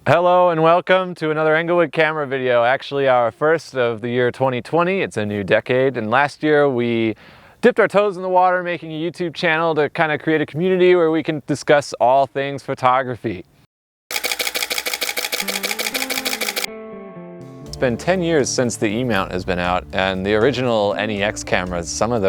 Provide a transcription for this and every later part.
Hello and welcome to another Englewood camera video, actually our first of the year 2020. It's a new decade, and last year we dipped our toes in the water making a YouTube channel to kind of create a community where we can discuss all things photography. It's been 10 years since the E-mount has been out, and the original NEX cameras, some of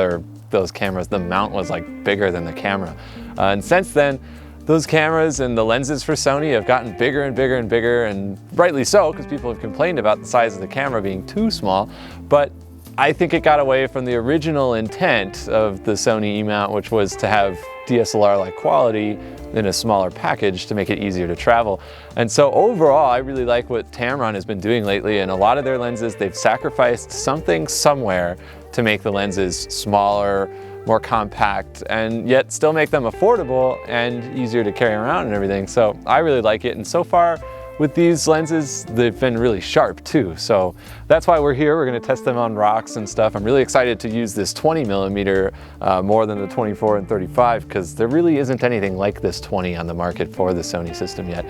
those cameras, the mount was like bigger than the camera. And since then, those cameras and the lenses for Sony have gotten bigger and bigger and bigger, and rightly so, because people have complained about the size of the camera being too small. But I think it got away from the original intent of the Sony E-mount, which was to have DSLR-like quality in a smaller package to make it easier to travel. And so overall, I really like what Tamron has been doing lately. And a lot of their lenses, they've sacrificed something somewhere to make the lenses smaller, more compact, and yet still make them affordable and easier to carry around and everything. So I really like it. And so far with these lenses, they've been really sharp too. So that's why we're here. We're gonna test them on rocks and stuff. I'm really excited to use this 20mm more than the 24 and 35, because there really isn't anything like this 20 on the market for the Sony system yet.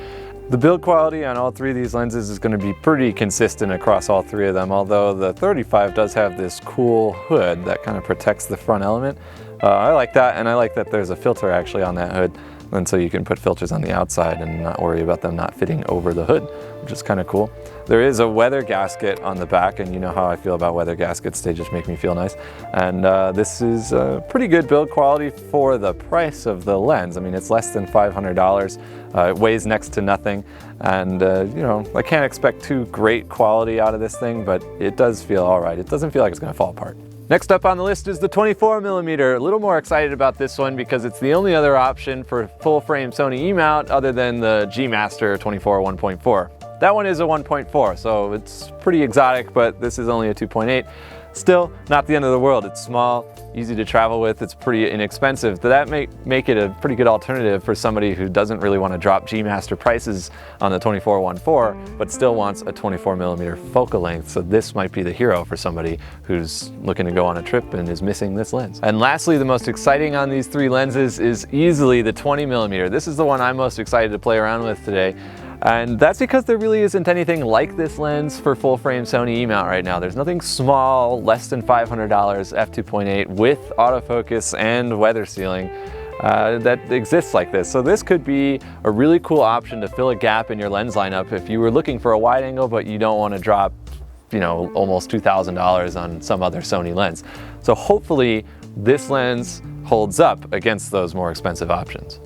The build quality on all three of these lenses is going to be pretty consistent across all three of them, although the 35 does have this cool hood that kind of protects the front element. I like that, and I like that there's a filter actually on that hood, and so you can put filters on the outside and not worry about them not fitting over the hood, which is kind of cool. There is a weather gasket on the back, and you know how I feel about weather gaskets, they just make me feel nice. And this is a pretty good build quality for the price of the lens. I mean, it's less than $500. It weighs next to nothing, and you know, I can't expect too great quality out of this thing, but it does feel all right. It doesn't feel like it's going to fall apart. Next up on the list is the 24mm. A little more excited about this one because it's the only other option for full frame Sony E-mount other than the G Master 24 1.4. That one is a 1.4, so it's pretty exotic, but this is only a 2.8. Still, not the end of the world. It's small, easy to travel with, it's pretty inexpensive. That make it a pretty good alternative for somebody who doesn't really want to drop G Master prices on the 24 1.4, but still wants a 24mm focal length. So this might be the hero for somebody who's looking to go on a trip and is missing this lens. And lastly, the most exciting on these three lenses is easily the 20mm. This is the one I'm most excited to play around with today. And that's because there really isn't anything like this lens for full frame Sony E-mount right now. There's nothing small, less than $500, f2.8 with autofocus and weather sealing that exists like this. So this could be a really cool option to fill a gap in your lens lineup if you were looking for a wide angle but you don't want to drop, you know, almost $2,000 on some other Sony lens. So hopefully this lens holds up against those more expensive options.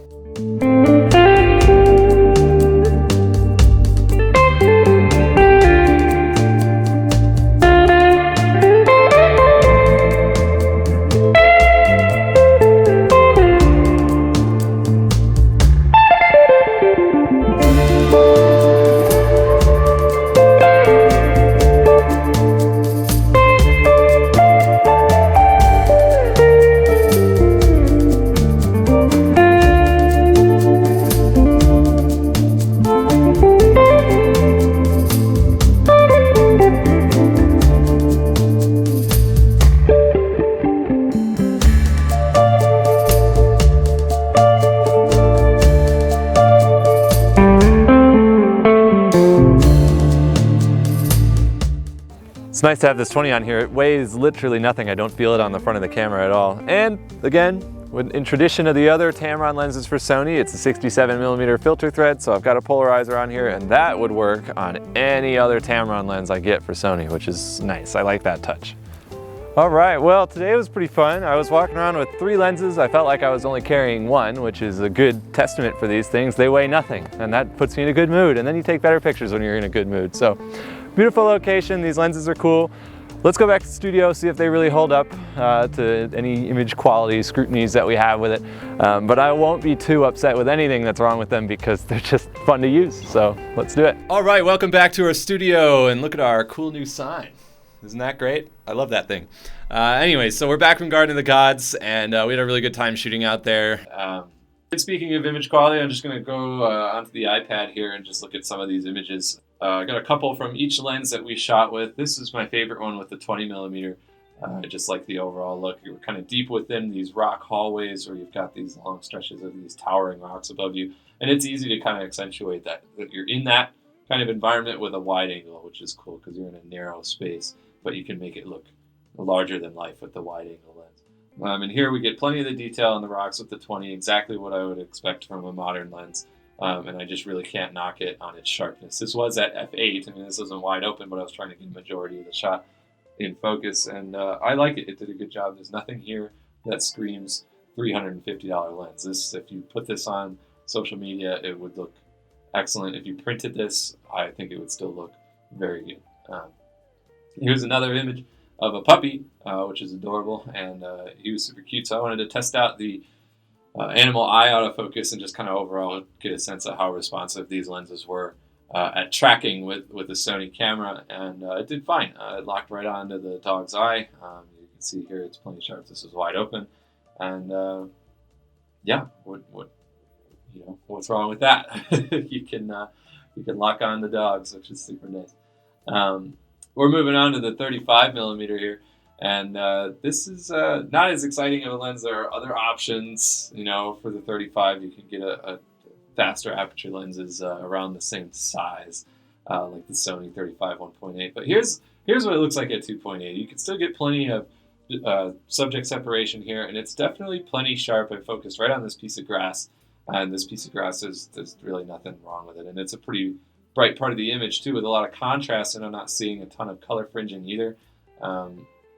It's nice to have this 20 on here. It weighs literally nothing. I don't feel it on the front of the camera at all. And again, in tradition of the other Tamron lenses for Sony, it's a 67mm filter thread, so I've got a polarizer on here, and that would work on any other Tamron lens I get for Sony, which is nice. I like that touch. All right, well, today was pretty fun. I was walking around with three lenses. I felt like I was only carrying one, which is a good testament for these things. They weigh nothing, and that puts me in a good mood. And then you take better pictures when you're in a good mood. So, beautiful location. These lenses are cool. Let's go back to the studio, see if they really hold up to any image quality scrutinies that we have with it. But I won't be too upset with anything that's wrong with them because they're just fun to use. So let's do it. All right, welcome back to our studio, and look at our cool new sign. Isn't that great? I love that thing. Anyways, so we're back from Garden of the Gods, and we had a really good time shooting out there. Speaking of image quality, I'm just going to go onto the iPad here and just look at some of these images. I got a couple from each lens that we shot with. This is my favorite one with the 20mm. I just like the overall look. You're kind of deep within these rock hallways where you've got these long stretches of these towering rocks above you. And it's easy to kind of accentuate that you're in that kind of environment with a wide angle, which is cool because you're in a narrow space, but you can make it look larger than life with the wide angle lens. And here we get plenty of the detail on the rocks with the 20, exactly what I would expect from a modern lens. And I just really can't knock it on its sharpness. This was at f8. I mean, this wasn't wide open, but I was trying to get the majority of the shot in focus, and I like it. It did a good job. There's nothing here that screams $350 lens. This, if you put this on social media, it would look excellent. If you printed this, I think it would still look very good. Here's another image of a puppy, which is adorable, and he was super cute. So I wanted to test out the animal eye autofocus and just kind of overall get a sense of how responsive these lenses were at tracking with the Sony camera, and it did fine. It locked right onto the dog's eye. You can see here it's plenty sharp. This is wide open, and yeah, what's wrong with that? you can lock on the dogs, which is super nice. We're moving on to the 35mm here. And this is not as exciting of a lens. There are other options, for the 35. You can get a faster aperture lenses around the same size, like the Sony 35 1.8. But here's what it looks like at 2.8. You can still get plenty of subject separation here, and it's definitely plenty sharp. I focused right on this piece of grass, and this piece of grass, there's really nothing wrong with it. And it's a pretty bright part of the image, too, with a lot of contrast, and I'm not seeing a ton of color fringing either.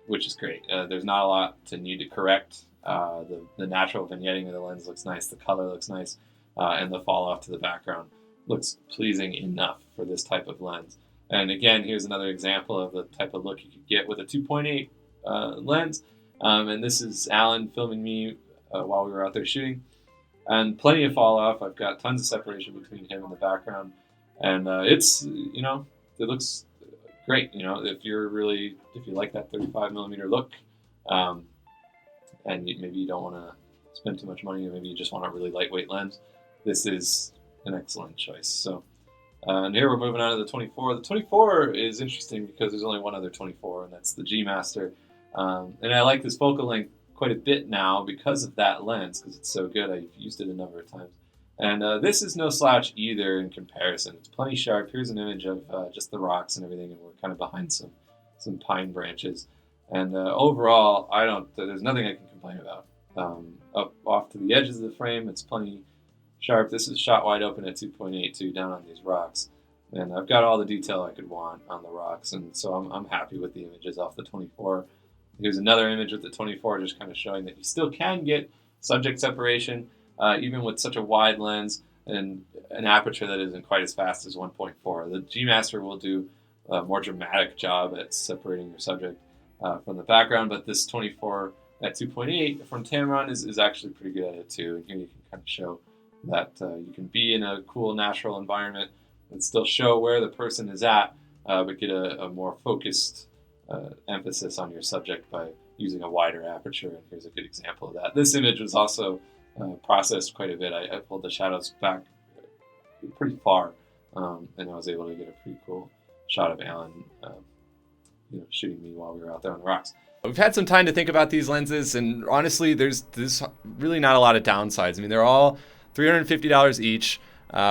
Which is great. There's not a lot to need to correct. The natural vignetting of the lens looks nice. The color looks nice. And the fall off to the background looks pleasing enough for this type of lens. And again, here's another example of the type of look you could get with a 2.8 lens. And this is Alan filming me while we were out there shooting. And plenty of fall off. I've got tons of separation between him and the background. And it looks great. If you like that 35mm look, and maybe you don't want to spend too much money, or maybe you just want a really lightweight lens, this is an excellent choice. So, and here we're moving on to the 24. The 24 is interesting because there's only one other 24, and that's the G Master. And I like this focal length quite a bit now because of that lens, because it's so good. I've used it a number of times. And this is no slouch either in comparison. It's plenty sharp. Here's an image of just the rocks and everything, and we're kind of behind some pine branches. And overall, there's nothing I can complain about. Up off to the edges of the frame, it's plenty sharp. This is shot wide open at 2.8 too, down on these rocks. And I've got all the detail I could want on the rocks, and so I'm happy with the images off the 24. Here's another image with the 24, just kind of showing that you still can get subject separation, even with such a wide lens and an aperture that isn't quite as fast as 1.4. The G Master will do a more dramatic job at separating your subject from the background, but this 24 at 2.8 from Tamron is actually pretty good at it too. And here you can kind of show that you can be in a cool natural environment and still show where the person is at, but get a more focused emphasis on your subject by using a wider aperture. And here's a good example of that. This image was also processed quite a bit. I pulled the shadows back pretty far, and I was able to get a pretty cool shot of Alan shooting me while we were out there on the rocks. We've had some time to think about these lenses, and honestly, there's really not a lot of downsides. I mean, they're all $350 each,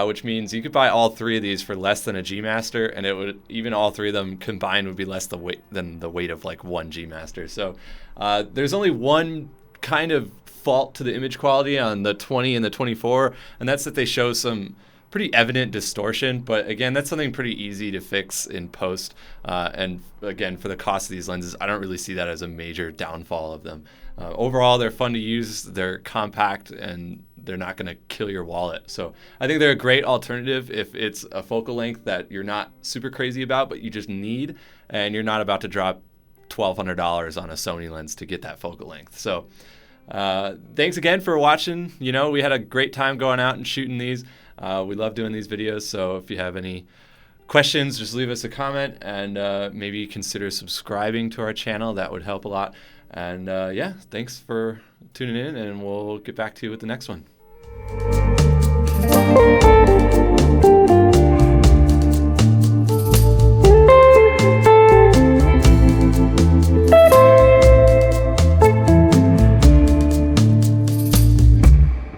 which means you could buy all three of these for less than a G Master, and it would, even all three of them combined, would be less than the weight of like one G Master. So there's only one kind of fault to the image quality on the 20 and the 24, and that's that they show some pretty evident distortion, but again, that's something pretty easy to fix in post. And again, for the cost of these lenses, I don't really see that as a major downfall of them. Overall, they're fun to use, they're compact, and they're not going to kill your wallet. So I think they're a great alternative if it's a focal length that you're not super crazy about, but you just need, and you're not about to drop $1,200 on a Sony lens to get that focal length. So thanks again for watching. We had a great time going out and shooting these. We love doing these videos, so if you have any questions, just leave us a comment, and maybe consider subscribing to our channel. That would help a lot. And yeah, thanks for tuning in, and we'll get back to you with the next one.